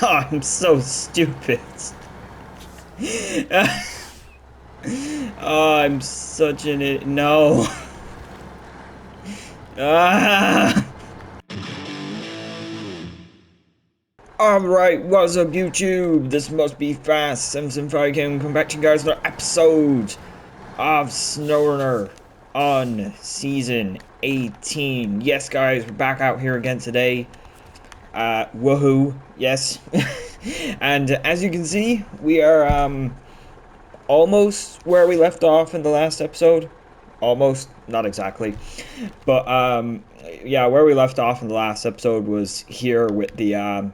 I'm so stupid. Oh, I'm such an idiot. No. Ah. Alright, what's up YouTube? This must be fast. Simpson 5K come back to you guys with another episode of SNOWRUNNER on Season 18. Yes guys, we're back out here again today. Woohoo, yes. And as you can see, we are almost where we left off in the last episode. Almost, not exactly. But yeah, where we left off in the last episode was here with the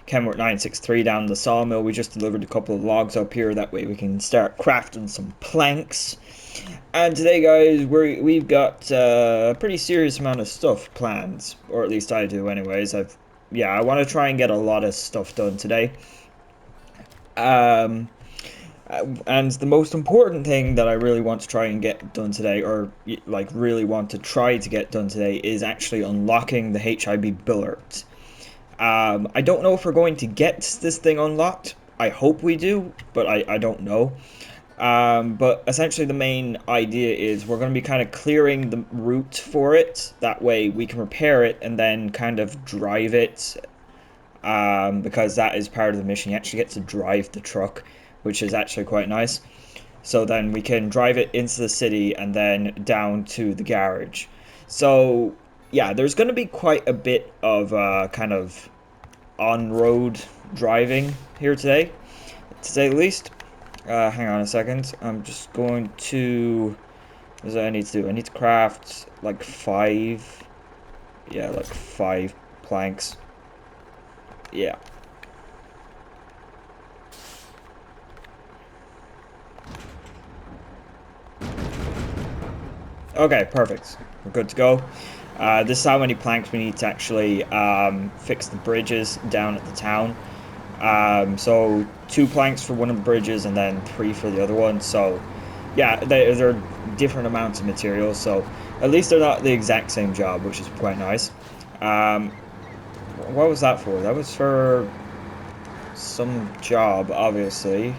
Kenworth 963 down the sawmill. We just delivered a couple of logs up here, that way we can start crafting some planks. And today guys, we've got a pretty serious amount of stuff planned, or at least I do anyways. I want to try and get a lot of stuff done today. And the most important thing that I really want to try and get done today, or like really want to try to get done today, is actually unlocking the HIB Billert. I don't know if we're going to get this thing unlocked. I hope we do, but I don't know. But essentially the main idea is we're going to be kind of clearing the route for it. That way we can repair it and then kind of drive it. Because that is part of the mission. You actually get to drive the truck, which is actually quite nice. So then we can drive it into the city and then down to the garage. So yeah, there's going to be quite a bit of kind of on-road driving here today, to say the least. Hang on a second. I'm just going to... What do I need to do? I need to craft like 5... Yeah, like 5 planks. Yeah. Okay, perfect. We're good to go. This is how many planks we need to actually fix the bridges down at the town. So 2 planks for one of the bridges and then 3 for the other one. So yeah, they're different amounts of materials, so at least they're not the exact same job, which is quite nice. What was that for? That was for some job, obviously.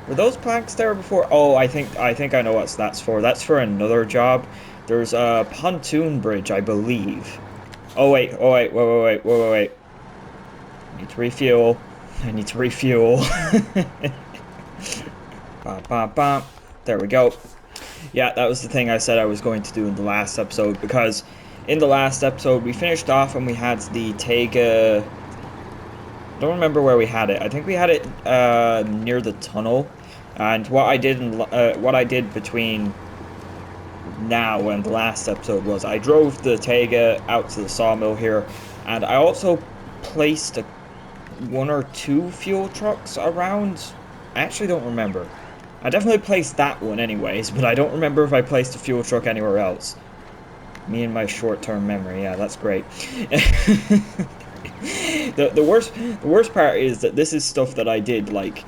Were those planks there before? Oh, I think I know what that's for. That's for another job. There's a pontoon bridge, I believe. Oh wait, wait. I need to refuel. I need to refuel. Bum, bum, bum. There we go. Yeah, that was the thing I said I was going to do in the last episode, because in the last episode we finished off and we had the Tayga. Don't remember where we had it. I think we had it near the tunnel. And what I did between now and the last episode was I drove the Tayga out to the sawmill here, and I also placed 1 or 2 fuel trucks around. I actually don't remember. I definitely placed that one anyways, but I don't remember if I placed a fuel truck anywhere else. Me and my short-term memory, yeah, that's great. The worst part is that this is stuff that I did, like,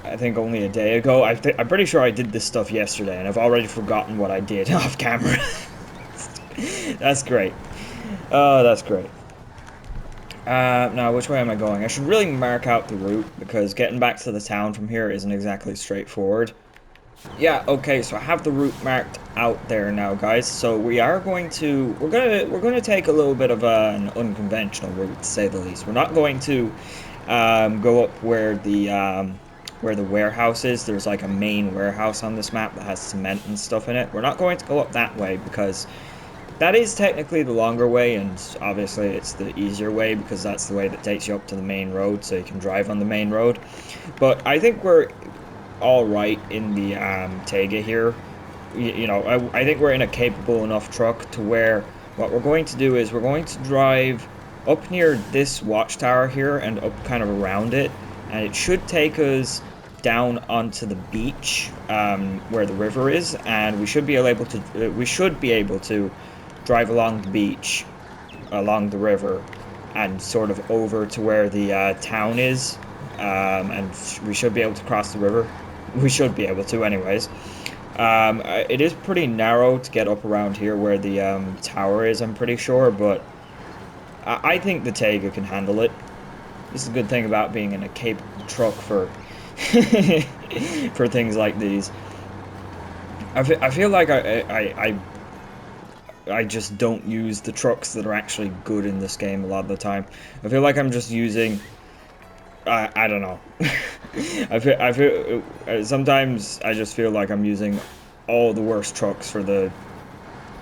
I think only a day ago. I'm pretty sure I did this stuff yesterday, and I've already forgotten what I did off camera. That's great. Oh, that's great. Now, which way am I going? I should really mark out the route, because getting back to the town from here isn't exactly straightforward. Yeah, okay, so I have the route marked out there now, guys. So we are going to we're gonna take a little bit of an unconventional route, to say the least. We're not going to go up where the warehouse is. There's like a main warehouse on this map that has cement and stuff in it. We're not going to go up that way, because that is technically the longer way, and obviously it's the easier way, because that's the way that takes you up to the main road, so you can drive on the main road. But I think we're alright in the Tayga here. You know, I think we're in a capable enough truck to where what we're going to do is we're going to drive up near this watchtower here and up kind of around it, and it should take us down onto the beach where the river is, and we should be able to drive along the beach, along the river, and sort of over to where the town is, and we should be able to cross the river. We should be able to anyways. It is pretty narrow to get up around here where the tower is, I'm pretty sure, but I think the Tayga can handle it. This is a good thing about being in a capable truck for for things like these. I feel like I just don't use the trucks that are actually good in this game a lot of the time. I feel like I'm just using... I don't know. I feel sometimes I just feel like I'm using all the worst trucks for the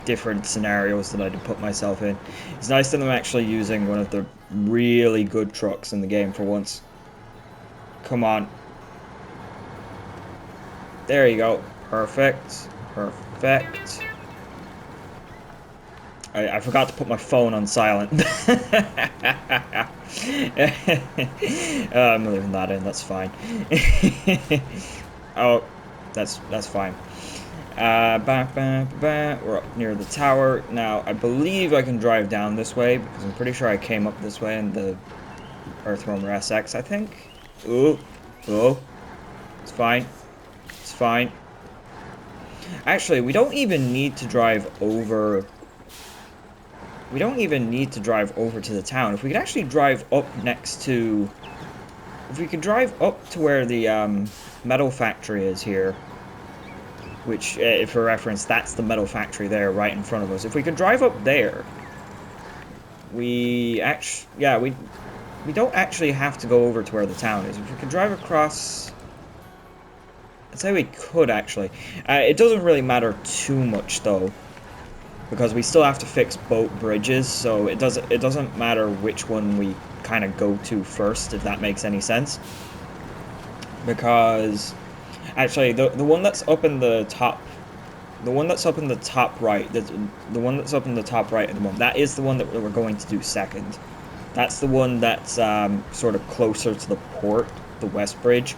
different scenarios that I put myself in. It's nice that I'm actually using one of the really good trucks in the game for once. Come on. There you go. Perfect. Perfect. I forgot to put my phone on silent. I'm leaving that in, that's fine. Oh, that's fine. We're up near the tower. Now, I believe I can drive down this way, because I'm pretty sure I came up this way in the Earthwormer SX, I think. Ooh. Oh. It's fine. It's fine. Actually, we don't even need to drive over... We don't even need to drive over to the town. If we could actually drive up next to... If we could drive up to where the metal factory is here, which, for reference, that's the metal factory there right in front of us. If we could drive up there, we actually... Yeah, we don't actually have to go over to where the town is. If we could drive across... I'd say we could, actually. It doesn't really matter too much, though, because we still have to fix both bridges, so it doesn't matter which one we kind of go to first, if that makes any sense. Because actually the one that's up in the top, the one that's up in the top right, the one that's up in the top right at the moment, that is the one that we're going to do second. That's the one that's sort of closer to the port, the west bridge.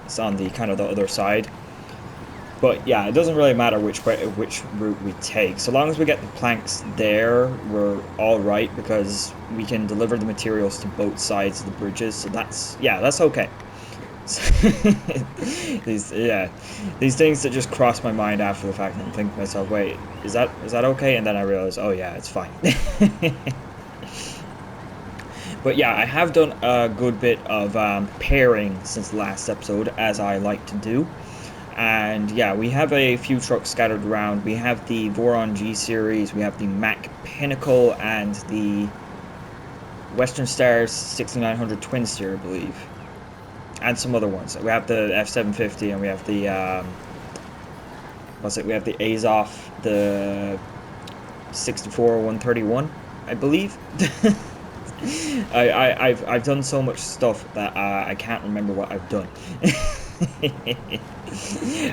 It's on the kind of the other side. But yeah, it doesn't really matter which route we take. So long as we get the planks there, we're all right, because we can deliver the materials to both sides of the bridges. So that's okay. These things that just cross my mind after the fact, and I think to myself, wait, is that okay? And then I realize, oh yeah, it's fine. But yeah, I have done a good bit of pairing since the last episode, as I like to do. And yeah, we have a few trucks scattered around. We have the Voron G series, we have the Mack Pinnacle, and the Western Stars 6900 Twinsteer, I believe. And some other ones. We have the F750, and we have the we have the Azov, the 64131, I believe. I've done so much stuff that I can't remember what I've done.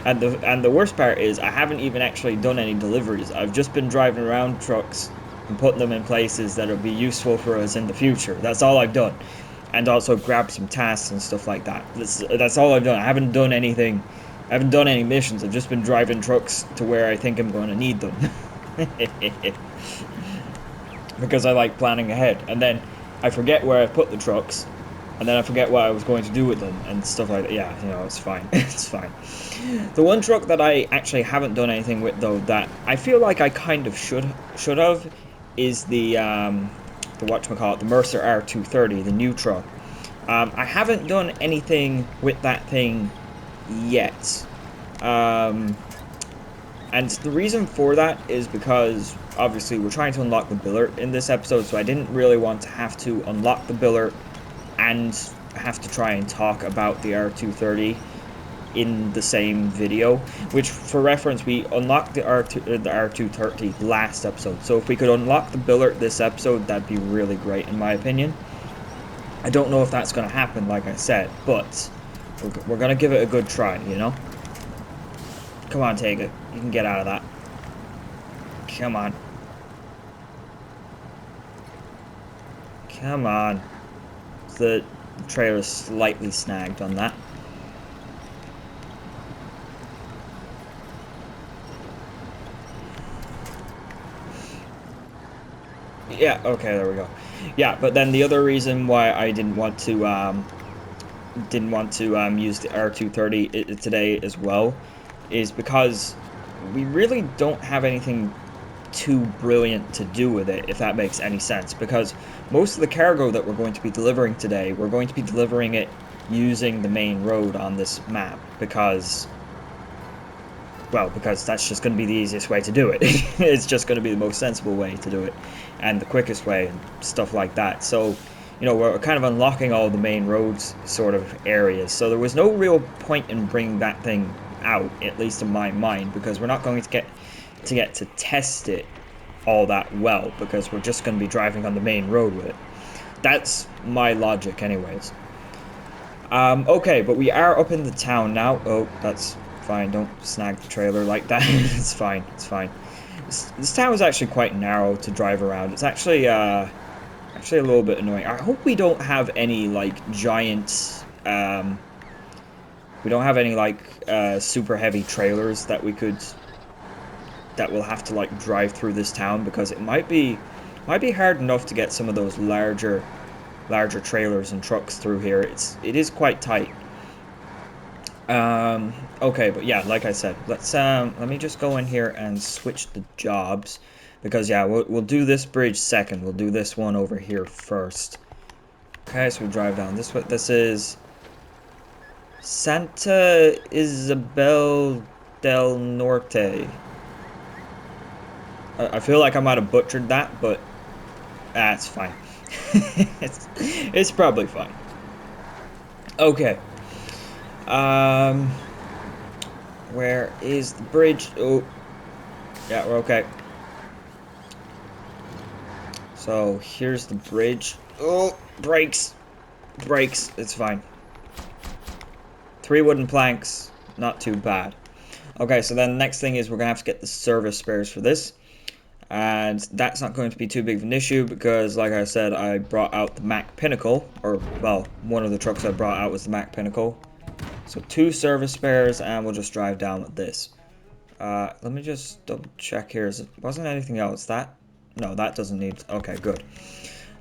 and the worst part is I haven't even actually done any deliveries. I've just been driving around trucks and putting them in places that'll be useful for us in the future. That's all I've done. And also grab some tasks and stuff like that. That's all I've done. I haven't done anything. I haven't done any missions. I've just been driving trucks to where I think I'm going to need them. Because I like planning ahead. And then I forget where I put the trucks. And then I forget what I was going to do with them and stuff like that. Yeah, you know, it's fine. It's fine. The one truck that I actually haven't done anything with, though, that I feel like I kind of should have, is the whatchamacallit, the Mercer R230, the new truck. I haven't done anything with that thing yet. And the reason for that is because, obviously, we're trying to unlock the Billert in this episode, so I didn't really want to have to unlock the Billert and have to try and talk about the R230 in the same video, which, for reference, we unlocked the R230 last episode. So if we could unlock the Billert this episode, that'd be really great, in my opinion. I don't know if that's going to happen, like I said, but we're going to give it a good try, you know? Come on, Tayga. You can get out of that. Come on. Come on. The trailer's slightly snagged on that. Yeah, okay, there we go. Yeah, but then the other reason why I didn't want to use the R230 today as well is because we really don't have anything too brilliant to do with it, if that makes any sense, because most of the cargo that we're going to be delivering today, we're going to be delivering it using the main road on this map, because, well, because that's just going to be the easiest way to do it. It's just going to be the most sensible way to do it, and the quickest way, and stuff like that. So, you know, we're kind of unlocking all the main roads sort of areas, so there was no real point in bringing that thing out, at least in my mind, because we're not going to get to test it all that well, because we're just going to be driving on the main road with it. That's my logic anyways. Okay, but we are up in the town now. Oh, that's fine, don't snag the trailer like that. It's fine, it's fine. This town is actually quite narrow to drive around. It's actually a little bit annoying. I hope we don't have any like giant we don't have any like super heavy trailers that we'll have to like drive through this town, because it might be hard enough to get some of those larger trailers and trucks through here. It is quite tight. Okay, but yeah, like I said, let me just go in here and switch the jobs, because yeah, we'll do this bridge second. We'll do this one over here first. Okay, so we drive down this way. This is Santa Isabel del Norte. I feel like I might have butchered that, but that's fine. It's probably fine. Okay. Where is the bridge? Oh, yeah, we're okay. So here's the bridge. Oh, brakes. It's fine. 3 wooden planks, not too bad. Okay, so then the next thing is we're gonna have to get the service spares for this. And that's not going to be too big of an issue, because like I said, I brought out the Mack Pinnacle, or well, one of the trucks I brought out was the Mack Pinnacle. So 2 service spares, and we'll just drive down with this. Let me just double check here. Wasn't anything else? No, that doesn't need, okay, good.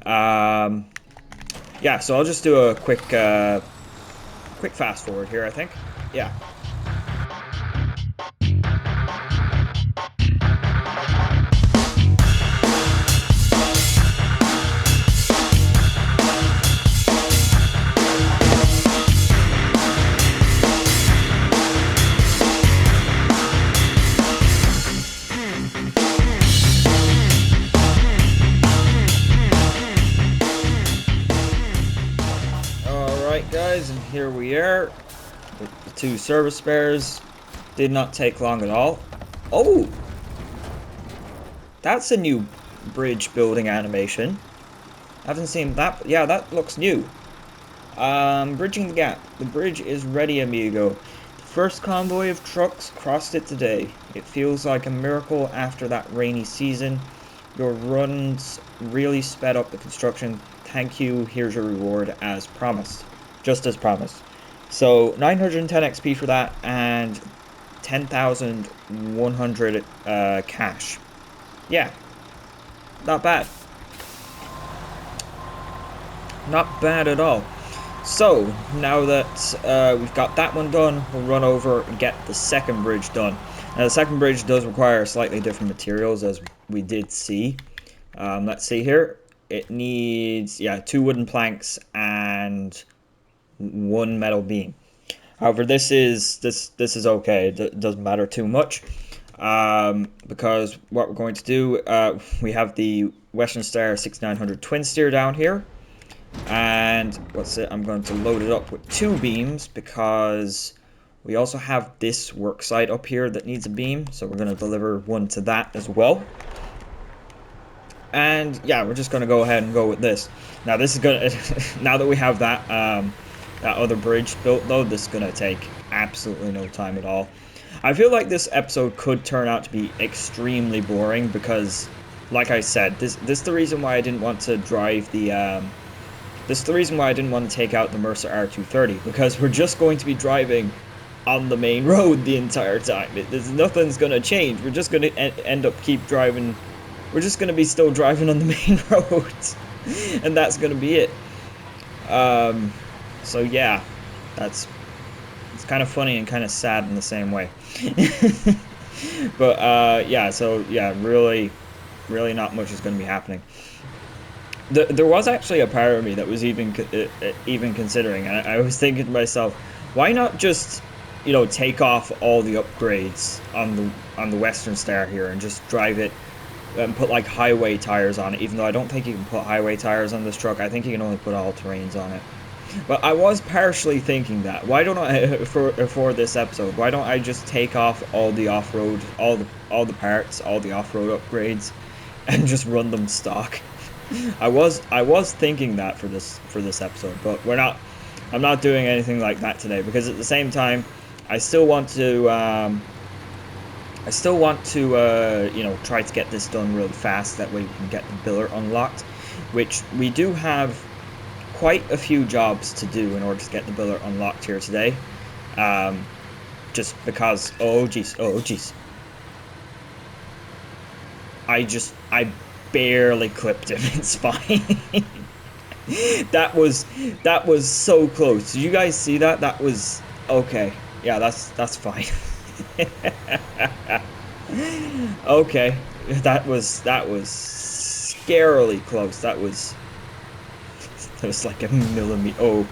Yeah, so I'll just do a quick fast forward here, I think. Yeah. Guys, and here we are with the 2 service spares. Did not take long at all. Oh, that's a new bridge building animation. I haven't seen that. Yeah, that looks new. Bridging the gap. The bridge is ready, amigo. The first convoy of trucks crossed it today. It feels like a miracle after that rainy season. Your runs really sped up the construction. Thank you. Here's your reward as promised. Just as promised. So 910 XP for that, and 10,100 cash. Yeah, not bad. Not bad at all. So now that we've got that one done, we'll run over and get the second bridge done. Now the second bridge does require slightly different materials, as we did see. Let's see here. It needs 2 wooden planks and 1 metal beam. However, this is okay. It doesn't matter too much, because what we're going to do, we have the Western Star 6900 Twinsteer down here, and I'm going to load it up with 2 beams, because we also have this Worksite up here that needs a beam, so we're going to deliver 1 to that as well. And yeah, we're just going to go ahead and go with this. Now this is gonna now that we have that that other bridge built, though, this is gonna take absolutely no time at all. I feel like this episode could turn out to be extremely boring, because like I said, this is the reason why I didn't want to drive the this is the reason why I didn't want to take out the Mercer R230, because we're just going to be driving on the main road the entire time. Nothing's gonna change. We're just gonna end up keep driving. We're just gonna be still driving on the main road, and that's gonna be it. So yeah, it's kind of funny and kind of sad in the same way. But yeah, so yeah, really not much is going to be happening. There was actually a part of me that was even considering, and I was thinking to myself, why not just, you know, take off all the upgrades on the Western Star here and just drive it and put like highway tires on it, even though I don't think you can put highway tires on this truck. I think you can only put all terrains on it. But I was partially thinking that, why don't I, for this episode, why don't I just take off all the off-road, all the parts, all the off-road upgrades, and just run them stock? I was thinking that for this episode, but I'm not doing anything like that today, because at the same time, I still want to you know, try to get this done really fast. That way we can get the biller unlocked, which we do have quite a few jobs to do in order to get the biller unlocked here today. Just because, oh jeez, I barely clipped him. It's fine. that was so close. Did you guys see that? That was okay. Yeah, that's fine. Okay, that was scarily close. That was like a millimeter. Oh,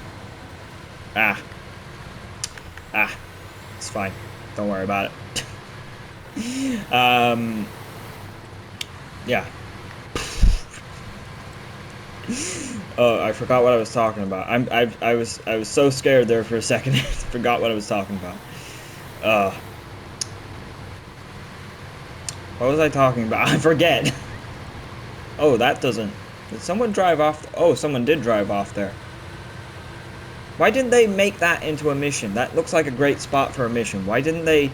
it's fine. Don't worry about it. Yeah. Oh, I forgot what I was talking about. I was so scared there for a second. I forgot what I was talking about. What was I talking about? I forget. Oh, that doesn't... Did someone drive off? Oh, someone did drive off there. Why didn't they make that into a mission? That looks like a great spot for a mission. Why didn't they...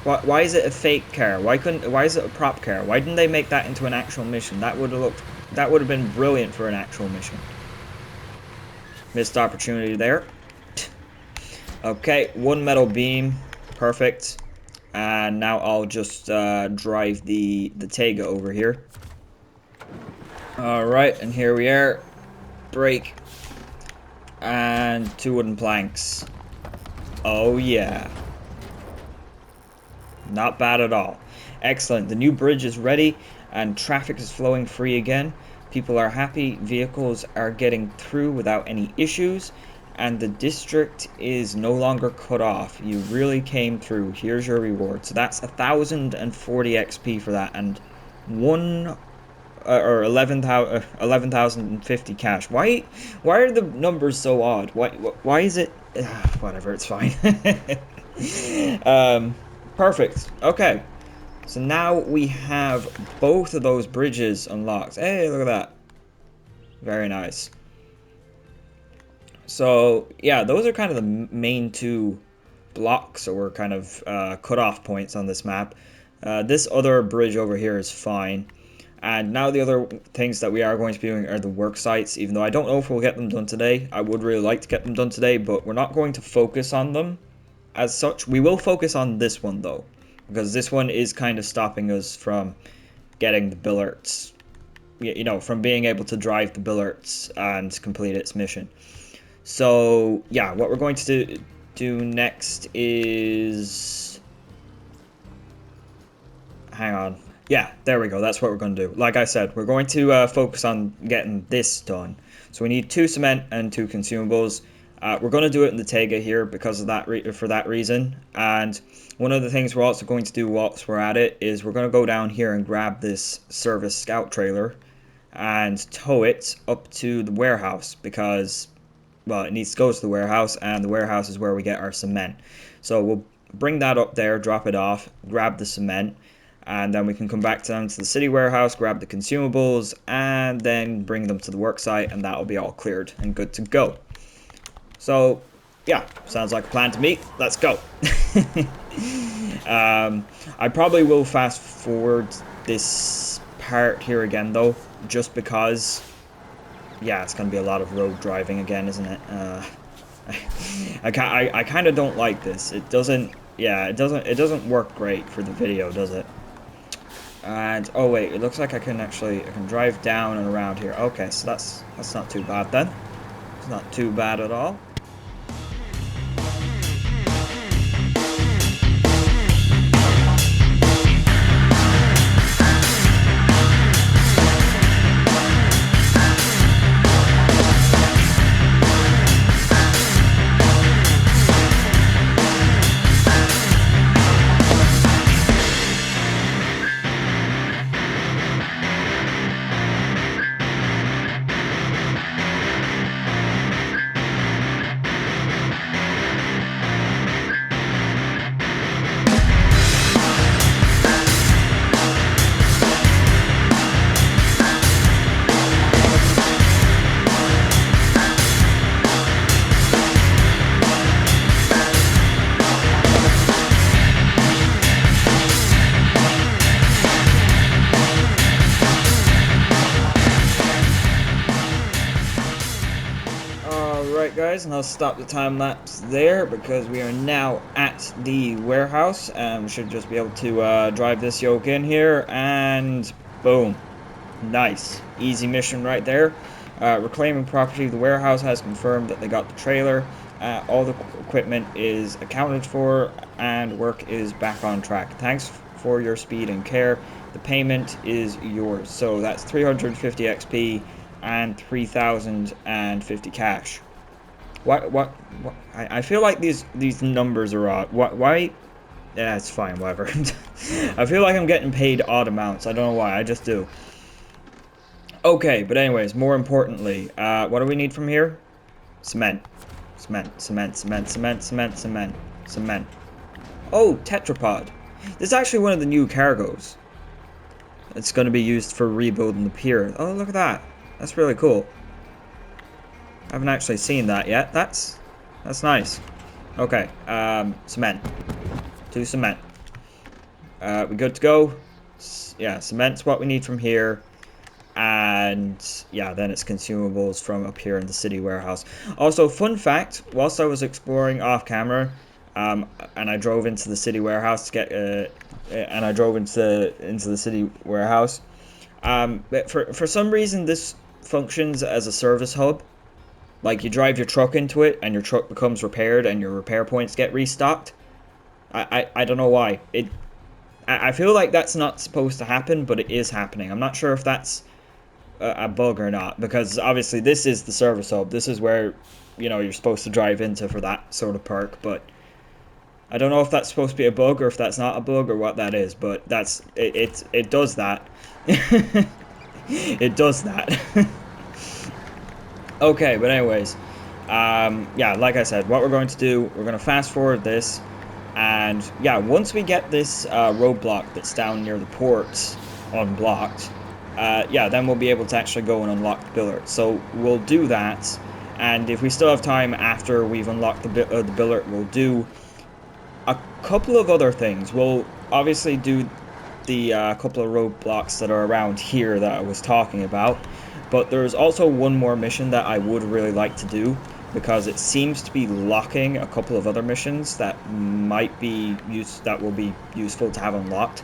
Why is it a fake car? Why is it a prop car? Why didn't they make that into an actual mission? That would have been brilliant for an actual mission. Missed opportunity there. Okay, one metal beam. Perfect. And now I'll just drive the Tayga over here. Alright, and here we are. Brake. And 2 wooden planks. Oh yeah. Not bad at all. Excellent. The new bridge is ready and traffic is flowing free again. People are happy. Vehicles are getting through without any issues. And the district is no longer cut off. You really came through. Here's your reward. So that's 1,040 XP for that, and 11,050 cash. Why are the numbers so odd? Why is it? Whatever, it's fine. Perfect. Okay. So now we have both of those bridges unlocked. Hey, look at that. Very nice. So, yeah, those are kind of the main 2 blocks, or kind of cut-off points on this map. This other bridge over here is fine. And now the other things that we are going to be doing are the Worksites, even though I don't know if we'll get them done today. I would really like to get them done today, but we're not going to focus on them as such. We will focus on this one, though, because this one is kind of stopping us from getting the Billerts, you know, from being able to drive the Billerts and complete its mission. So, yeah, what we're going to do next is... Hang on. Yeah, there we go. That's what we're going to do. Like I said, we're going to focus on getting this done. So we need 2 cement and 2 consumables. We're going to do it in the Tayga here because of that for that reason. And one of the things we're also going to do whilst we're at it is we're going to go down here and grab this service scout trailer and tow it up to the warehouse because... well, it needs to go to the warehouse, and the warehouse is where we get our cement. So we'll bring that up there, drop it off, grab the cement, and then we can come back down to the city warehouse, grab the consumables, and then bring them to the worksite, and that will be all cleared and good to go. So, yeah, sounds like a plan to me. Let's go. I probably will fast forward this part here again, though, just because... yeah, it's gonna be a lot of road driving again, isn't it? I kind of don't like this. It doesn't. Yeah, it doesn't work great for the video, does it? And oh wait, it looks like I can drive down and around here. Okay, so that's not too bad then. It's not too bad at all. Alright guys, and I'll stop the time lapse there because we are now at the warehouse. Should just be able to drive this yoke in here, and boom. Nice. Easy mission right there. Reclaiming property. The warehouse has confirmed that they got the trailer. All the equipment is accounted for, and work is back on track. Thanks for your speed and care. The payment is yours. So that's 350 XP and 3,050 cash. What? I feel like these numbers are odd. Why? Yeah, it's fine, whatever. I feel like I'm getting paid odd amounts. I don't know why, I just do. Okay, but anyways, more importantly, what do we need from here? Cement. Cement. Oh, tetrapod. This is actually one of the new cargoes. It's going to be used for rebuilding the pier. Oh, look at that. That's really cool. I haven't actually seen that yet. That's nice. Okay, cement. 2 cement. We good to go? Yeah, cement's what we need from here. And yeah, then it's consumables from up here in the city warehouse. Also, fun fact, whilst I was exploring off camera, and I drove into the city warehouse to get, and I drove into the city warehouse, but for some reason this functions as a service hub. Like, you drive your truck into it, and your truck becomes repaired, and your repair points get restocked. I don't know why. I feel like that's not supposed to happen, but it is happening. I'm not sure if that's a bug or not, because obviously this is the service hub. This is where, you know, you're supposed to drive into for that sort of perk, but I don't know if that's supposed to be a bug or if that's not a bug or what that is, but it does that. It does that. Okay, but anyways, yeah, like I said, what we're going to do, we're going to fast forward this, and yeah, once we get this roadblock that's down near the port unblocked, yeah, then we'll be able to actually go and unlock the Billert. So we'll do that, and if we still have time after we've unlocked the Billert, we'll do a couple of other things. We'll obviously do the couple of roadblocks that are around here that I was talking about, but there's also one more mission that I would really like to do, because it seems to be locking a couple of other missions that might be that will be useful to have unlocked.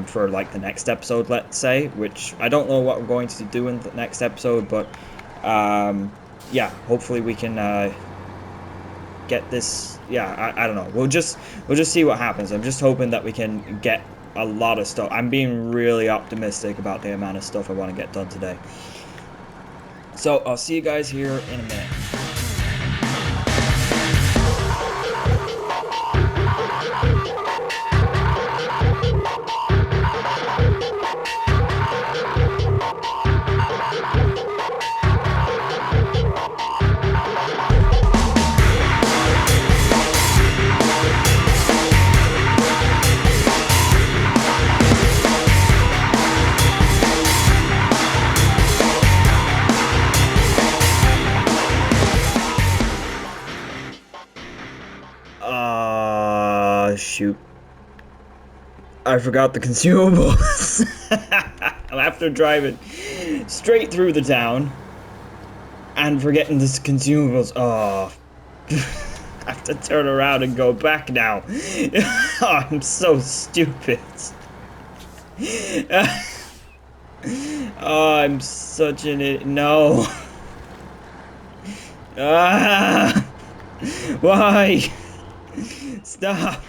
For like the next episode, let's say, which I don't know what we're going to do in the next episode, but yeah, hopefully we can get this. Yeah, I don't know. We'll just see what happens. I'm just hoping that we can get a lot of stuff. I'm being really optimistic about the amount of stuff I want to get done today. So I'll see you guys here in a minute. Shoot. I forgot the consumables. After driving straight through the town and forgetting the consumables. Oh. I have to turn around and go back now. Oh, I'm so stupid. Oh, I'm such an idiot. No. Ah. Why? Stop.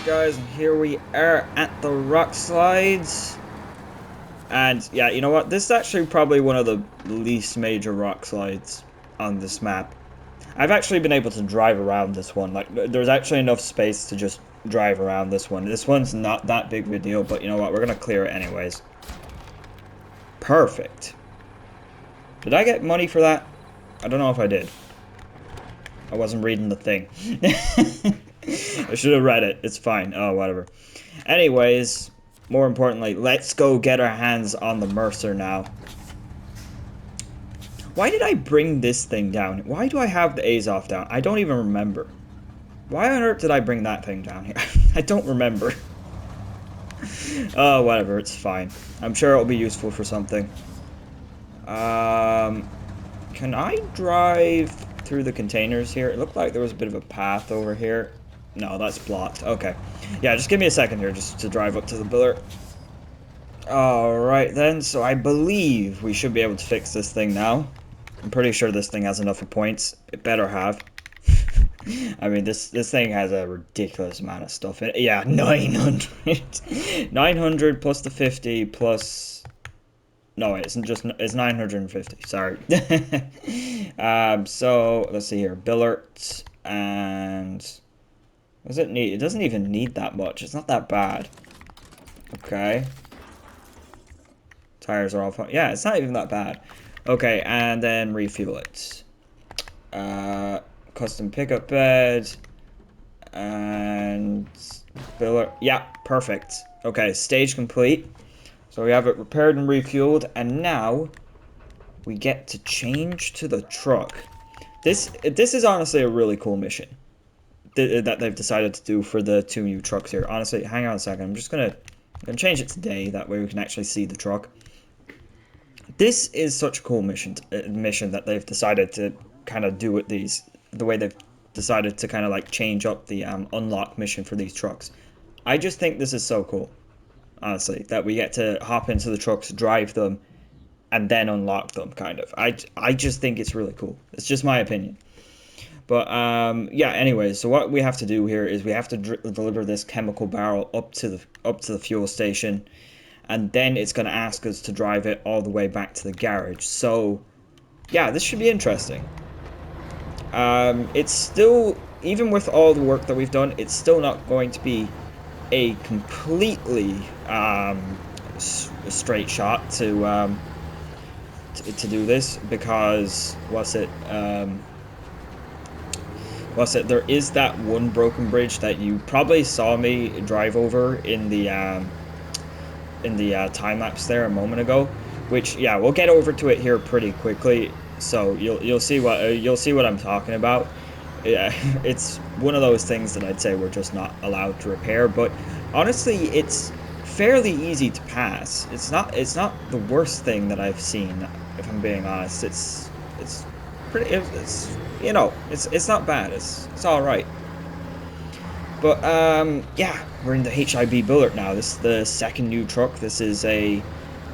Guys, and here we are at the rock slides, and yeah, you know what, this is actually probably one of the least major rock slides on this map. I've actually been able to drive around this one. Like, there's actually enough space to just drive around this one. This one's not that big of a deal, but you know what, we're gonna clear it anyways. Perfect. Did I get money for that? I don't know if I did. I wasn't reading the thing. I should have read it. It's fine. Oh, whatever. Anyways, more importantly, let's go get our hands on the Mercer now. Why did I bring this thing down? Why do I have the Azov down? I don't even remember. Why on earth did I bring that thing down here? I don't remember. Oh, whatever. It's fine. I'm sure it'll be useful for something. Can I drive through the containers here? It looked like there was a bit of a path over here. No, that's blocked. Okay. Yeah, just give me a second here just to drive up to the biller. Alright then, so I believe we should be able to fix this thing now. I'm pretty sure this thing has enough points. It better have. I mean, this thing has a ridiculous amount of stuff in it. Yeah, 900. 900 plus the 50 plus... No, it isn't just... It's 950. Sorry. So, let's see here. Billert and... What does it need? It doesn't even need that much. It's not that bad. Okay. Tires are all fine. Yeah, it's not even that bad. Okay, and then refuel it. Custom pickup bed. And... Billert. Yeah, perfect. Okay, stage complete. So we have it repaired and refueled, and now we get to change to the truck. This is honestly a really cool mission that they've decided to do for the 2 new trucks here. Honestly, hang on a second. I'm just gonna change it today. That way we can actually see the truck. This is such a cool mission that they've decided to kind of do with these. The way they've decided to kind of like change up the unlock mission for these trucks. I just think this is so cool. Honestly, that we get to hop into the trucks, drive them, and then unlock them, kind of. I just think it's really cool. It's just my opinion. But, yeah, anyways, so what we have to do here is we have to deliver this chemical barrel up to the fuel station, and then it's going to ask us to drive it all the way back to the garage. So, yeah, this should be interesting. It's still, even with all the work that we've done, it's still not going to be a completely straight shot to do this, because there is that one broken bridge that you probably saw me drive over in the time lapse there a moment ago, which, yeah, we'll get over to it here pretty quickly, so you'll see what I'm talking about. Yeah, it's one of those things that I'd say we're just not allowed to repair, but honestly, it's fairly easy to pass. It's not the worst thing that I've seen, if I'm being honest. It's pretty, you know, it's not bad. It's all right. But yeah, we're in the HIB Billert now. This is the second new truck. This is a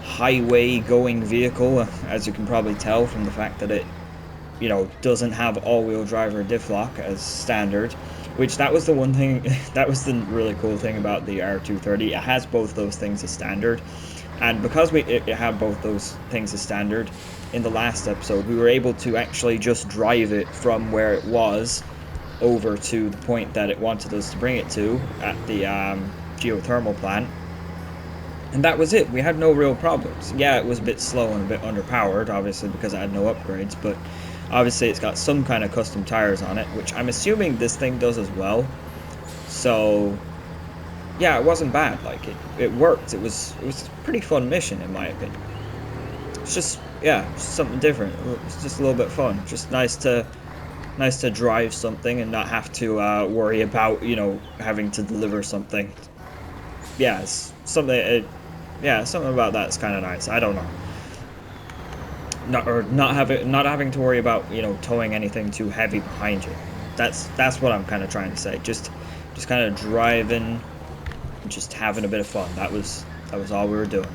highway going vehicle, as you can probably tell from the fact that it, you know, doesn't have all-wheel drive or diff lock as standard, which that was the one thing, that was the really cool thing about the R230. It has both those things as standard, and because it had both those things as standard, in the last episode we were able to actually just drive it from where it was over to the point that it wanted us to bring it to at the geothermal plant. And that was it. We had no real problems. Yeah, it was a bit slow and a bit underpowered, obviously, because I had no upgrades, but obviously it's got some kind of custom tires on it, which I'm assuming this thing does as well. So, yeah, it wasn't bad. Like, it worked. It was a pretty fun mission, in my opinion. It's just, yeah, just something different. It's just a little bit fun. Just nice to drive something and not have to worry about, you know, having to deliver something. Yeah, it's something. Yeah, something about that's kind of nice. I don't know. Not having to worry about, you know, towing anything too heavy behind you. That's what I'm kind of trying to say. Just kind of driving, just having a bit of fun. That was all we were doing.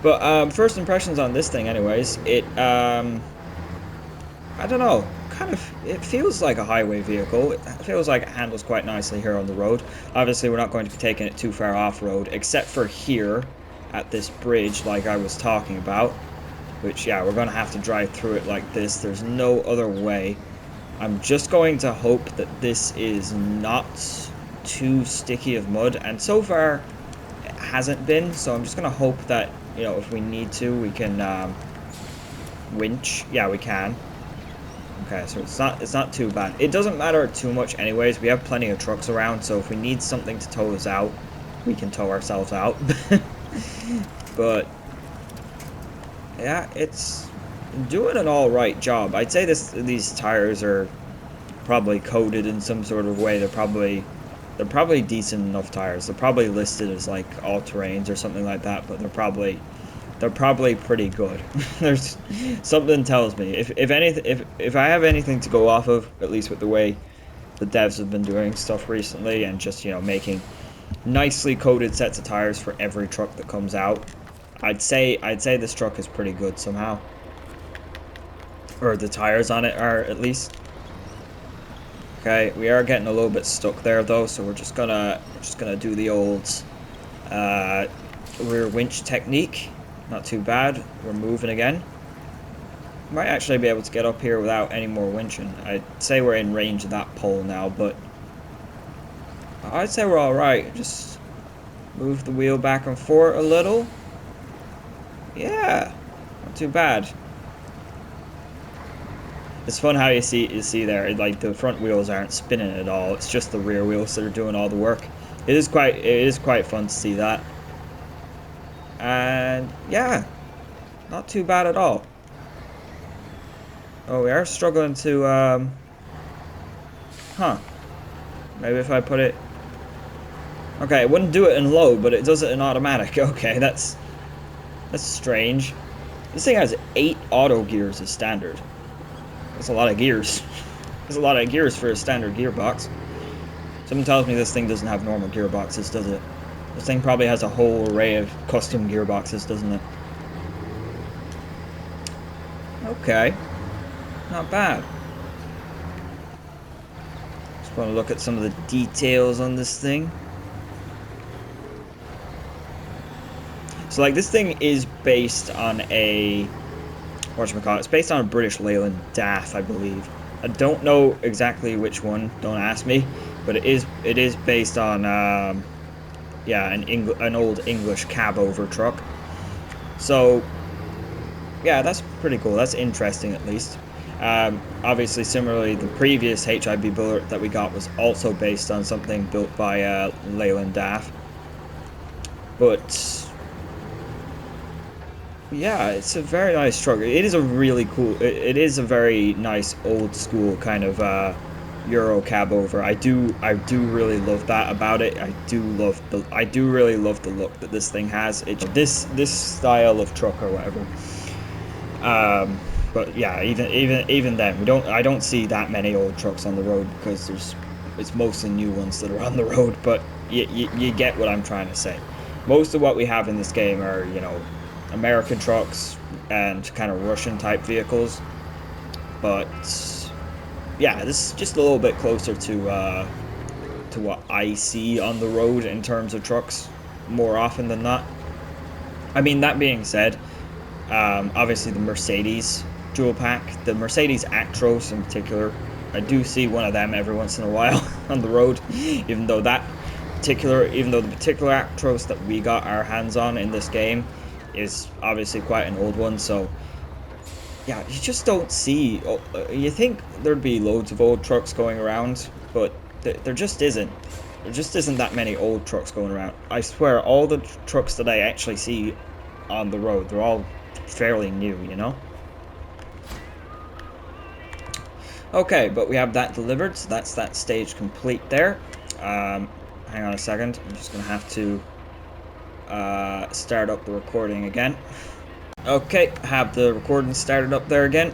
But first impressions on this thing, anyways. It I don't know. It feels like a highway vehicle. It feels like it handles quite nicely here on the road. Obviously, we're not going to be taking it too far off-road, except for here at this bridge like I was talking about, which, yeah, we're going to have to drive through it like this. There's no other way. I'm just going to hope that this is not too sticky of mud, and so far it hasn't been, so I'm just going to hope that you know, if we need to, we can winch. Yeah, we can. Okay, so it's not too bad. It doesn't matter too much anyways. We have plenty of trucks around, so if we need something to tow us out, we can tow ourselves out. But yeah, it's doing an all right job. I'd say these tires are probably coated in some sort of way. They're probably decent enough tires. They're probably listed as like all terrains or something like that, but they're probably pretty good. There's something tells me if I have anything to go off of, at least with the way the devs have been doing stuff recently, and just, you know, making nicely coated sets of tires for every truck that comes out, I'd say this truck is pretty good somehow, or the tires on it are, at least. Okay, we are getting a little bit stuck there though, so we're just gonna do the old rear winch technique. Not too bad. We're moving again. Might actually be able to get up here without any more winching. I'd say we're in range of that pole now, but I'd say we're alright. Just move the wheel back and forth a little. Yeah, not too bad. It's fun how you see there, like the front wheels aren't spinning at all. It's just the rear wheels that are doing all the work. It is quite fun to see that. And yeah, not too bad at all. Oh, we are struggling to maybe if I put it, okay, it wouldn't do it in low, but it does it in automatic. Okay, that's strange. This thing has 8 auto gears as standard. That's a lot of gears. There's a lot of gears for a standard gearbox. Someone tells me this thing doesn't have normal gearboxes, does it? This thing probably has a whole array of custom gearboxes, doesn't it? Okay. Not bad. Just want to look at some of the details on this thing. So, like, this thing is based on a... whatchamacallit? It's based on a British Leyland DAF, I believe. I don't know exactly which one, don't ask me. But it is based on... yeah, an old English cab-over truck. So, yeah, that's pretty cool. That's interesting, at least. Obviously, similarly, the previous HIB Billert that we got was also based on something built by Leyland DAF. But yeah, it's a very nice truck. It is a really cool. It is a very nice old school kind of Euro cab over. I do really love that about it. I do really love the look that this thing has. This style of truck or whatever. But yeah, even then, I don't see that many old trucks on the road, because it's mostly new ones that are on the road. But you get what I'm trying to say. Most of what we have in this game are, you know, American trucks and kind of Russian type vehicles. But yeah, this is just a little bit closer to what I see on the road in terms of trucks more often than not. I mean, that being said, obviously the Mercedes dual pack, the Mercedes Actros in particular, I do see one of them every once in a while on the road, even though the particular Actros that we got our hands on in this game is obviously quite an old one. So yeah, you just don't see, you think there'd be loads of old trucks going around, but there just isn't. There just isn't that many old trucks going around. I swear, all the trucks that I actually see on the road, they're all fairly new, you know? Okay, but we have that delivered, so that's that stage complete there. Hang on a second, I'm just going to have to start up the recording again. Okay, have the recording started up there again.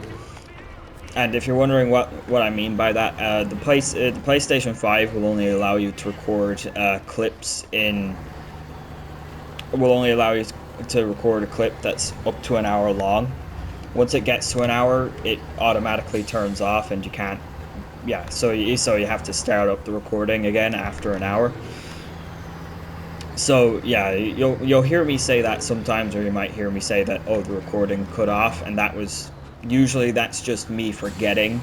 And if you're wondering what I mean by that, the PlayStation 5 will only allow you to record clips in... will only allow you to record a clip that's up to an hour long. Once it gets to an hour, it automatically turns off, and you can't... yeah, so you have to start up the recording again after an hour. So yeah, you'll hear me say that sometimes, or you might hear me say that, oh, the recording cut off, and that's just me forgetting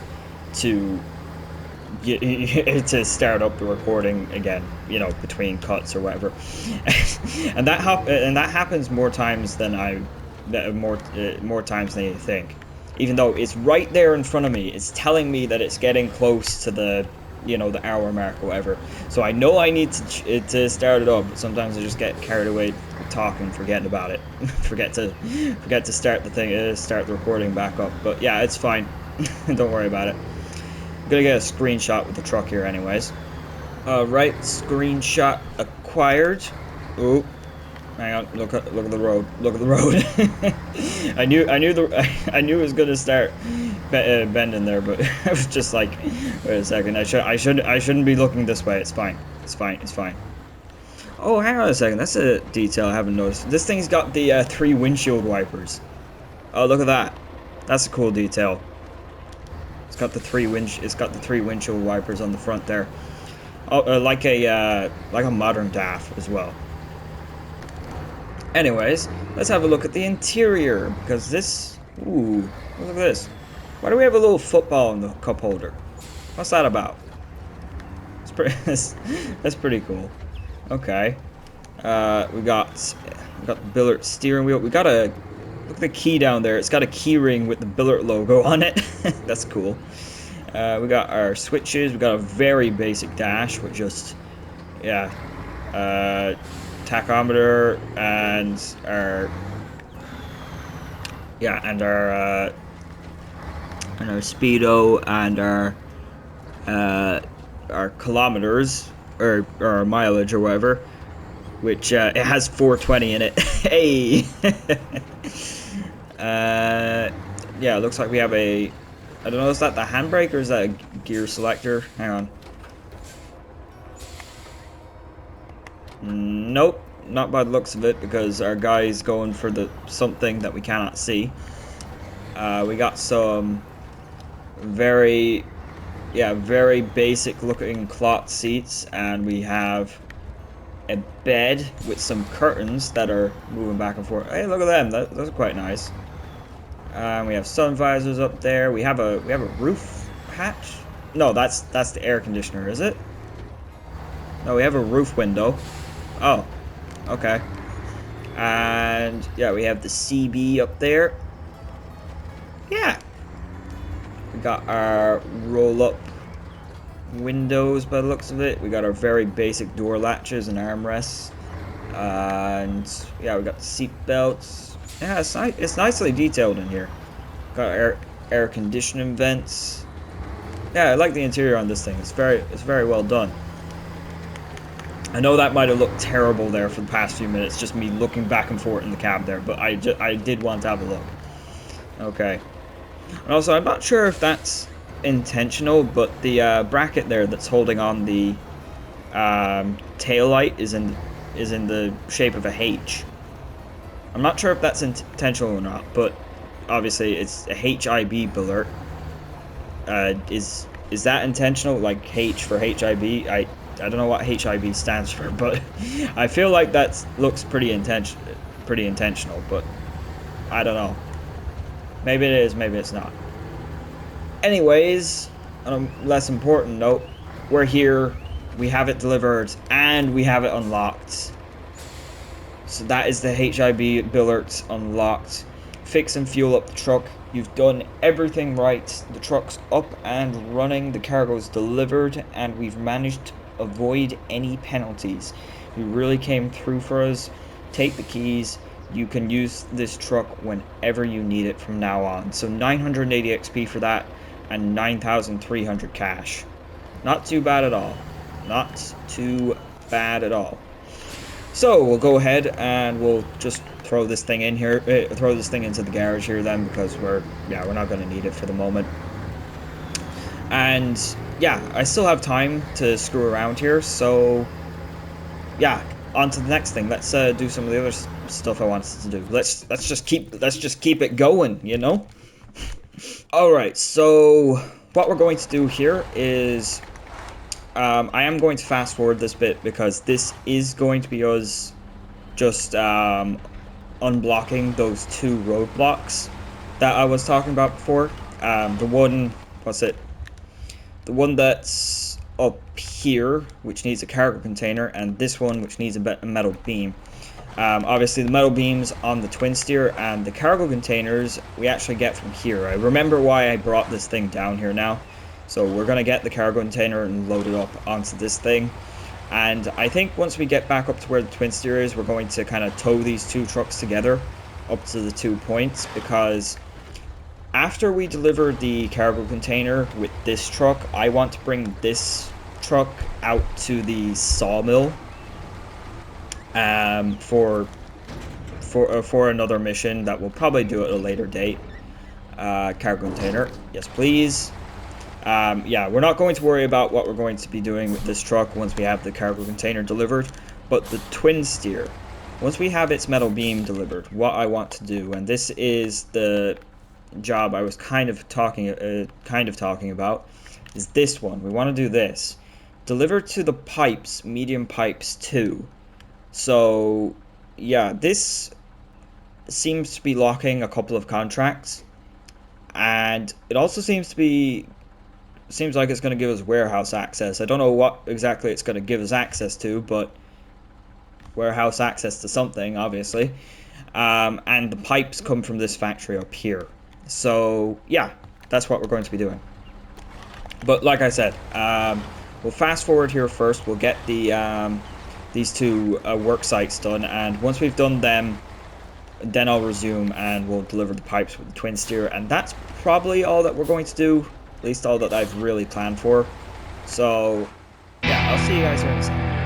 to to start up the recording again, you know, between cuts or whatever. And that happens more times than more times than you think. Even though it's right there in front of me, it's telling me that it's getting close to the, you know, the hour mark or whatever. So I know I need to start it up, but sometimes I just get carried away talking, forgetting about it. forget to start the thing, start the recording back up. But yeah, it's fine. Don't worry about it. I'm gonna get a screenshot with the truck here anyways. Right, screenshot acquired. Ooh, hang on, look at the road. Look at the road. I knew it was gonna start bending there, but I was just like, wait a second, I shouldn't be looking this way. It's fine. It's fine. Oh, hang on a second. That's a detail I haven't noticed. This thing's got the 3 windshield wipers. Oh, look at that. That's a cool detail. It's got the 3 windshield wipers on the front there. Oh, like a modern DAF as well. Anyways, let's have a look at the interior, because this... Ooh, look at this. Why do we have a little football in the cup holder? What's that about? It's pretty, that's pretty cool. Okay. We got the Billert steering wheel. We got a... Look at the key down there. It's got a key ring with the Billert logo on it. That's cool. We got our switches. We got a very basic dash with just... Yeah. Tachometer and our speedo and our kilometers or our mileage or whatever, which it has 420 in it. Hey. Yeah, it looks like we have a, I don't know, is that the handbrake or is that a gear selector? Hang on. Nope, not by the looks of it, because our guy's going for the something that we cannot see. We got some very basic looking cloth seats, and we have a bed with some curtains that are moving back and forth. Hey, look at them. Those are quite nice. We have sun visors up there. We have a roof hatch. No, that's the air conditioner, is it? No, we have a roof window. Oh, okay. And yeah, we have the CB up there. Yeah. We got our roll-up windows by the looks of it. We got our very basic door latches and armrests. And yeah, we got the seat belts. Yeah, it's nicely detailed in here. Got air conditioning vents. Yeah, I like the interior on this thing. It's very well done. I know that might have looked terrible there for the past few minutes, just me looking back and forth in the cab there, but I did want to have a look. Okay. And also, I'm not sure if that's intentional, but the bracket there that's holding on the tail light is in the shape of a H. I'm not sure if that's intentional or not, but obviously it's a HIB Billert. Is that intentional? Like H for HIB? I don't know what HIB stands for, but I feel like that looks pretty intentional, but I don't know. Maybe it is, maybe it's not. Anyways, on a less important note, we're here, we have it delivered, and we have it unlocked. So that is the HIB Billert unlocked. Fix and fuel up the truck. You've done everything right. The truck's up and running, the cargo's delivered, and we've managed to avoid any penalties. You really came through for us. Take the keys. You can use this truck whenever you need it from now on. So 980 XP for that, and 9,300 cash. Not too bad at all. Not too bad at all. So we'll go ahead and we'll just throw this thing in here, throw this thing into the garage here then, because we're not going to need it for the moment. And yeah, I still have time to screw around here, so yeah, on to the next thing. Let's do some of the other stuff I wanted to do. Let's just keep it going, you know. All right, so what we're going to do here is I am going to fast forward this bit, because this is going to be us just unblocking those 2 roadblocks that I was talking about before. The one, what's it? the one that's up here, which needs a cargo container, and this one, which needs a metal beam. Obviously, the metal beams on the Twinsteer and the cargo containers we actually get from here. I remember why I brought this thing down here now. So we're going to get the cargo container and load it up onto this thing. And I think once we get back up to where the Twinsteer is, we're going to kind of tow these two trucks together up to the 2 points, because after we deliver the cargo container with this truck, I want to bring this truck out to the sawmill for another mission that we'll probably do at a later date. Cargo container, yes please. Yeah, we're not going to worry about what we're going to be doing with this truck once we have the cargo container delivered, but the Twinsteer, once we have its metal beam delivered, what I want to do, and this is the job I was kind of talking about, is this one. We want to do this. Deliver to the pipes, medium pipes 2. So, yeah, this seems to be locking a couple of contracts, and it also seems like it's going to give us warehouse access. I don't know what exactly it's going to give us access to, but warehouse access to something, obviously. And the pipes come from this factory up here. So, yeah, that's what we're going to be doing. But like I said, we'll fast forward here first. We'll get the these two work sites done, and once we've done them, then I'll resume and we'll deliver the pipes with the Twinsteer, and that's probably all that we're going to do, at least all that I've really planned for. So yeah, I'll see you guys here in a second.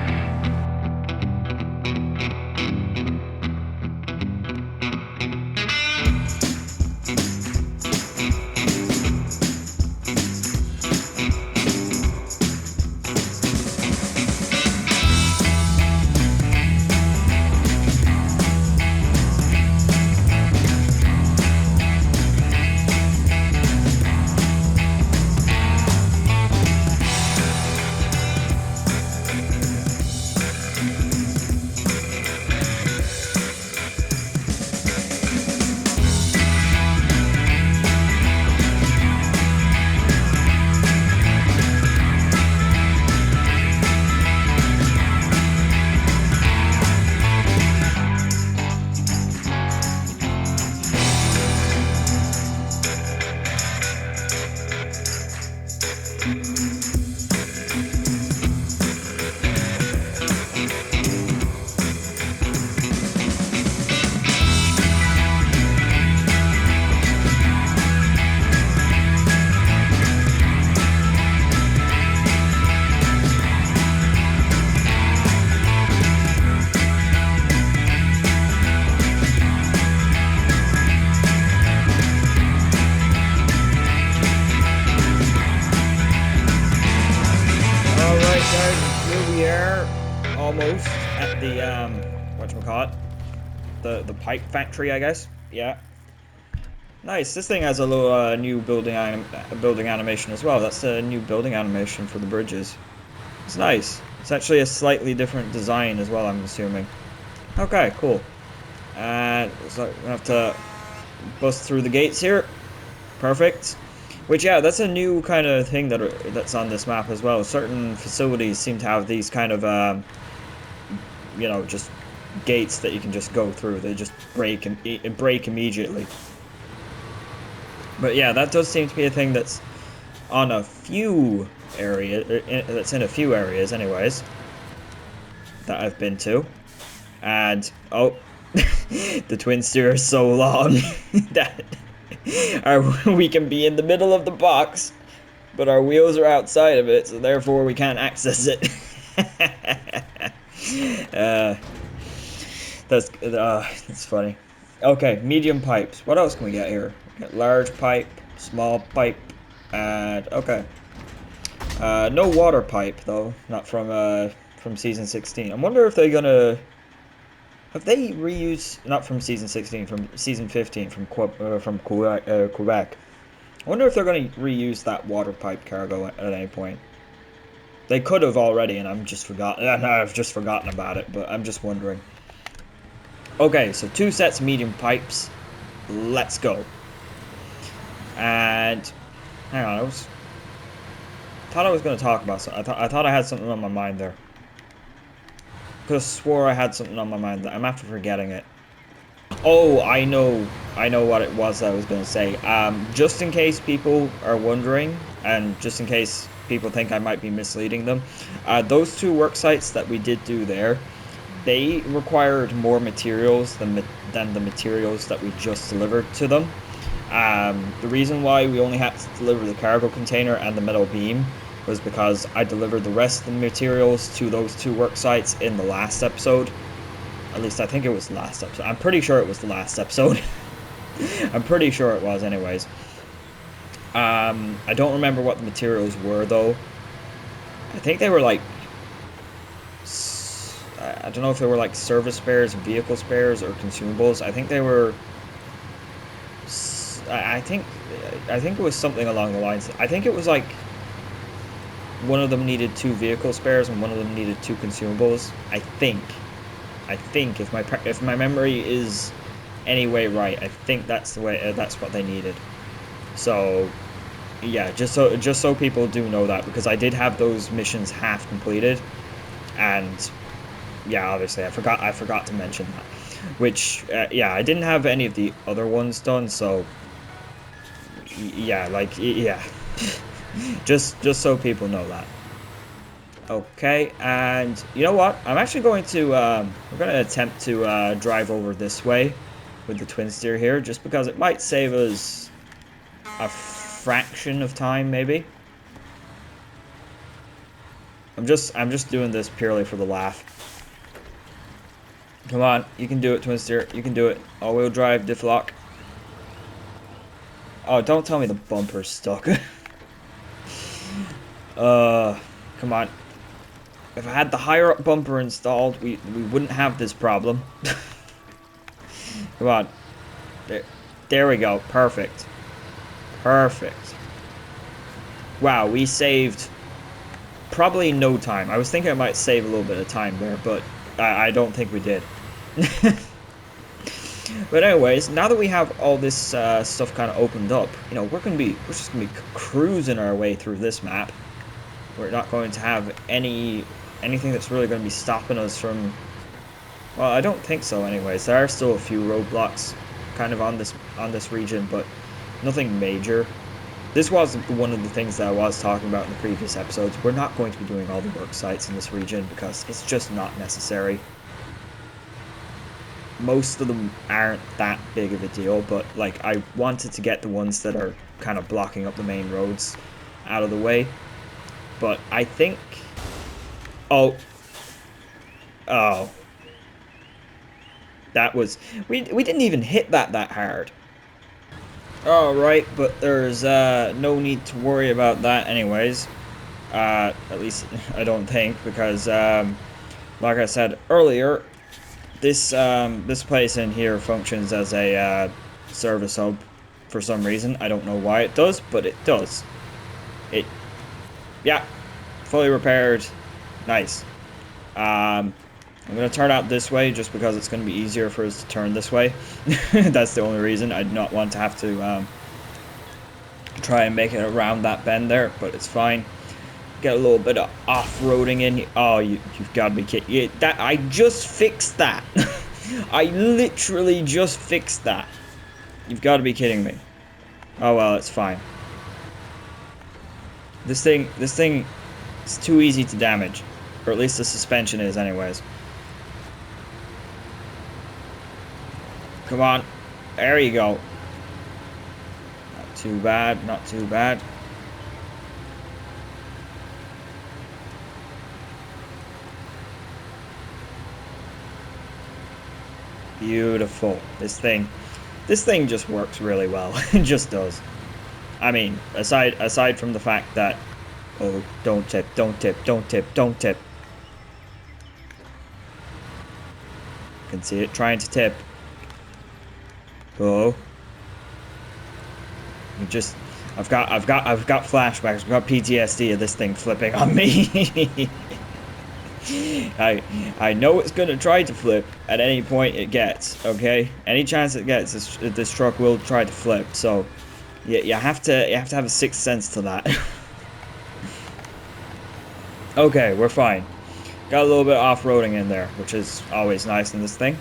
Almost at the whatchamacallit, the pipe factory, I guess. Yeah, nice. This thing has a little new building animation as well. That's a new building animation for the bridges. It's nice. It's actually a slightly different design as well, I'm assuming. Okay, cool. And so we're gonna have to bust through the gates here. Perfect. Which, yeah, that's a new kind of thing that's on this map as well. Certain facilities seem to have these kind of, you know, just gates that you can just go through. They just break immediately. But yeah, that does seem to be a thing that's on a few areas. That's in a few areas, anyways, that I've been to. And oh, the Twinsteer is so long that we can be in the middle of the box, but our wheels are outside of it, so therefore we can't access it. That's funny. Okay, medium pipes. What else can we get here? We got large pipe, small pipe, and okay. No water pipe though, not from season 16. I wonder if they're gonna. Have they reused, not from season 16, from season 15, from Quebec. I wonder if they're going to reuse that water pipe cargo at any point. They could have already, and I've just forgotten about it, but I'm just wondering. Okay, so 2 sets of medium pipes. Let's go. And, hang on, thought I was going to talk about something. I thought I had something on my mind there. Could have swore I had something on my mind. I'm after forgetting it. Oh, I know what it was I was going to say. Just in case people are wondering, and just in case people think I might be misleading them, those 2 work sites that we did do there, they required more materials than the materials that we just delivered to them. The reason why we only had to deliver the cargo container and the metal beam was because I delivered the rest of the materials to those 2 work sites in the last episode. At least I think it was the last episode. I'm pretty sure it was the last episode. I'm pretty sure it was anyways. I don't remember what the materials were though. I think they were like, I don't know if they were like service spares, vehicle spares, or consumables. I think they were, I think it was something along the lines. I think it was like one of them needed 2 vehicle spares and one of them needed 2 consumables. I think if my memory is anyway right, I think that's the way. That's what they needed. So yeah, just so people do know that, because I did have those missions half completed, and yeah, obviously I forgot to mention that. Which yeah, I didn't have any of the other ones done, so yeah, like yeah, just so people know that. Okay, and you know what? I'm actually going to, we're going to attempt to drive over this way with the Twinsteer here, just because it might save us a fraction of time, maybe. I'm just doing this purely for the laugh. Come on, you can do it, Twinsteer. You can do it. All-wheel drive, diff lock. Oh, don't tell me the bumper's stuck. Come on. If I had the higher up bumper installed, we wouldn't have this problem. Come on. There we go. Perfect. Perfect. Wow, we saved probably no time. I was thinking I might save a little bit of time there, but I don't think we did. But anyways, now that we have all this stuff kind of opened up, you know, we're just gonna be cruising our way through this map. We're not going to have anything that's really going to be stopping us from... Well, I don't think so anyways. There are still a few roadblocks kind of on this region, but nothing major. This was one of the things that I was talking about in the previous episodes. We're not going to be doing all the work sites in this region because it's just not necessary. Most of them aren't that big of a deal, but like I wanted to get the ones that are kind of blocking up the main roads out of the way. But I think... Oh. That was... We didn't even hit that hard. Alright, but there's no need to worry about that anyways. At least I don't think, because like I said earlier, this place in here functions as a service hub for some reason. I don't know why it does, but it does. Yeah, fully repaired. Nice. I'm going to turn out this way just because it's going to be easier for us to turn this way. That's the only reason. I do not want to have to try and make it around that bend there, but it's fine. Get a little bit of off-roading in. Oh, you've got to be kidding. Yeah, I just fixed that. I literally just fixed that. You've got to be kidding me. Oh, well, it's fine. This thing is too easy to damage. Or at least the suspension is anyways. Come on. There you go. Not too bad, not too bad. Beautiful. This thing just works really well. It just does. I mean, aside from the fact that... Oh, don't tip, don't tip, don't tip, don't tip. You can see it trying to tip. Oh. I've got flashbacks, I've got PTSD of this thing flipping on me. I know it's gonna try to flip at any point it gets, okay? Any chance it gets, this truck will try to flip, so you have to have a sixth sense to that. Okay, we're fine. Got a little bit of off-roading in there, which is always nice in this thing.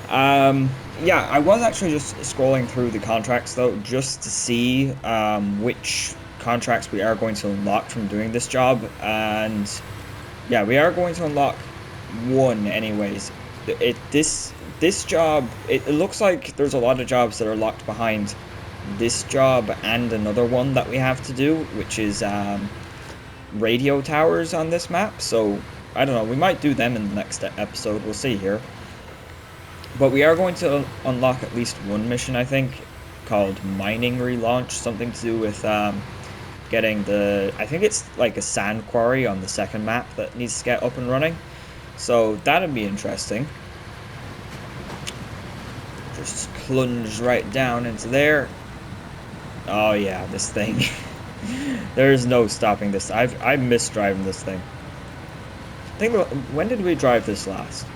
Yeah, I was actually just scrolling through the contracts though, just to see which contracts we are going to unlock from doing this job, and yeah, we are going to unlock one anyways. This job, it looks like there's a lot of jobs that are locked behind this job and another one that we have to do, which is radio towers on this map. So I don't know, we might do them in the next episode. We'll see here. But we are going to unlock at least one mission, I think, called mining relaunch, something to do with getting the, I think it's like a sand quarry on the second map that needs to get up and running. So that'd be interesting. Just plunge right down into there. Oh yeah, this thing. There's no stopping this. I miss driving this thing. I think, when did we drive this last?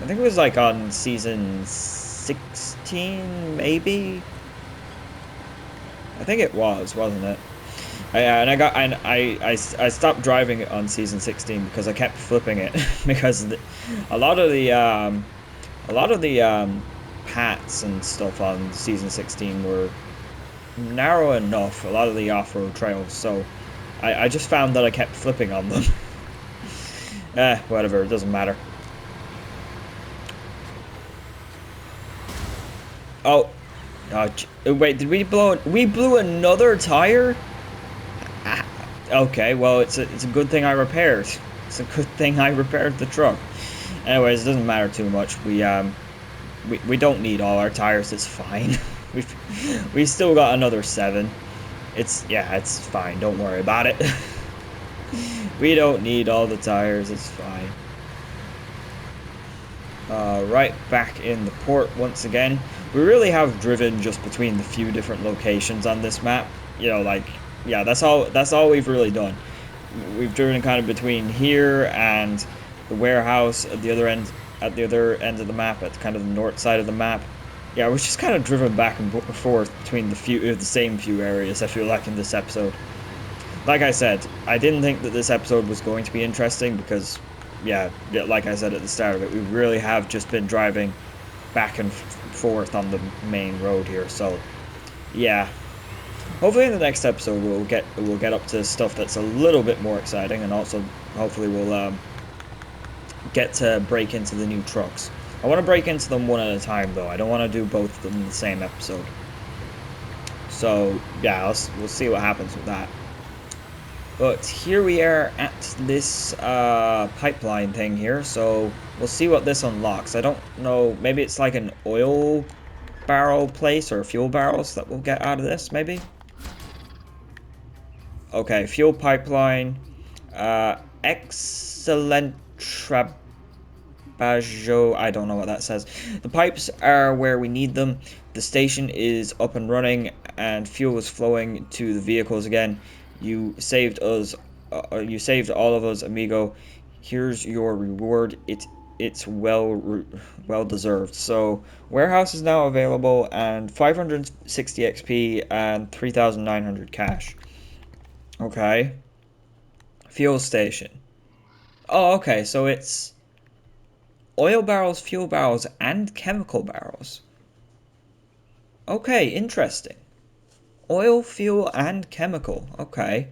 I think it was like on season 16, maybe. I think it was, wasn't it? I stopped driving it on season 16 because I kept flipping it because a lot of the paths and stuff on season 16 were narrow enough. A lot of the off-road trails, so I just found that I kept flipping on them. Whatever, it doesn't matter. Oh, wait, did we blow? We blew another tire? Okay, well, it's a good thing I repaired. It's a good thing I repaired the truck. Anyways, it doesn't matter too much. We don't need all our tires. It's fine. we still got another 7. It's fine. Don't worry about it. We don't need all the tires. It's fine. Right back in the port once again. We really have driven just between the few different locations on this map. You know, like, yeah, that's all we've really done. We've driven kind of between here and the warehouse at the other end of the map, at kind of the north side of the map. Yeah, we've just kind of driven back and forth between the same few areas, I feel like, in this episode. Like I said, I didn't think that this episode was going to be interesting because, yeah, like I said at the start of it, we really have just been driving back and forth on the main road here. So, yeah. Hopefully in the next episode we'll get up to stuff that's a little bit more exciting, and also hopefully we'll get to break into the new trucks. I want to break into them one at a time though. I don't want to do both of them in the same episode. So yeah, we'll see what happens with that. But here we are at this pipeline thing here, so we'll see what this unlocks. I don't know, maybe it's like an oil barrel place or fuel barrels that we'll get out of this, maybe? Okay, fuel pipeline, excellent trabajo, I don't know what that says. The pipes are where we need them. The station is up and running and fuel is flowing to the vehicles again. You saved us. You saved all of us, amigo. Here's your reward. It's well deserved. So warehouse is now available, and 560 XP and 3,900 cash. Okay. Fuel station. Oh, okay. So it's oil barrels, fuel barrels, and chemical barrels. Okay, interesting. Oil, fuel, and chemical. Okay.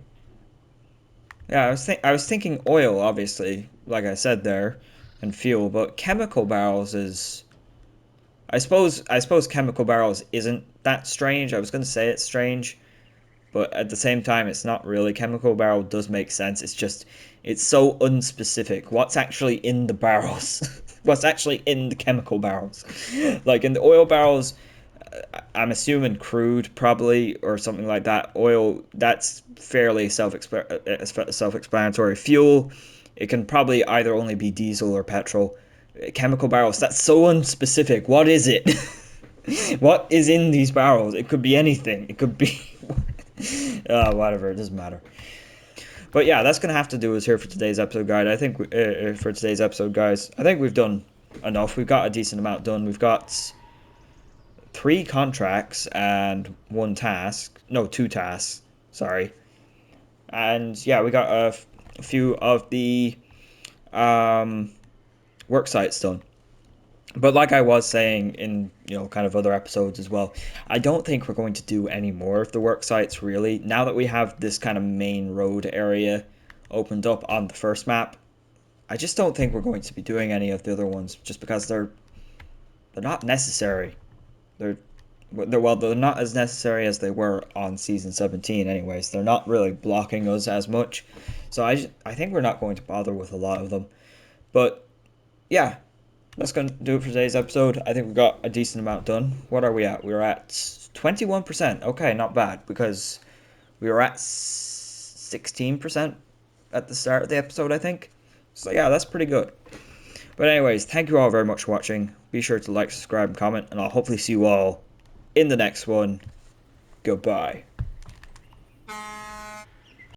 Yeah, I was thinking oil, obviously, like I said there, and fuel, but chemical barrels is, I suppose chemical barrels isn't that strange. I was going to say it's strange, but at the same time it's not really. Chemical barrel does make sense. It's just it's so unspecific. What's actually in the barrels? What's actually in the chemical barrels? Like in the oil barrels, I'm assuming crude probably or something like that. Oil, that's fairly self-explanatory. Fuel, it can probably either only be diesel or petrol. Chemical barrels, that's so unspecific. What is it? What is in these barrels? It could be anything. It could be whatever, it doesn't matter. But yeah, that's gonna have to do us here for today's episode, guys. I think for today's episode, guys, I think we've done enough. We've got a decent amount done. We've got 3 contracts and 1 task. No, 2 tasks. Sorry. And yeah, we got a few of the work sites done. But like I was saying in, kind of other episodes as well, I don't think we're going to do any more of the work sites really. Now that we have this kind of main road area opened up on the first map, I just don't think we're going to be doing any of the other ones just because they're not necessary. They're they're not as necessary as they were on season 17 anyways. They're not really blocking us as much. So I think we're not going to bother with a lot of them. But yeah, that's going to do it for today's episode. I think we've got a decent amount done. What are we at? We're at 21%. Okay, not bad, because we were at 16% at the start of the episode, I think. So yeah, that's pretty good. But anyways, thank you all very much for watching. Be sure to like, subscribe, and comment, and I'll hopefully see you all in the next one. Goodbye.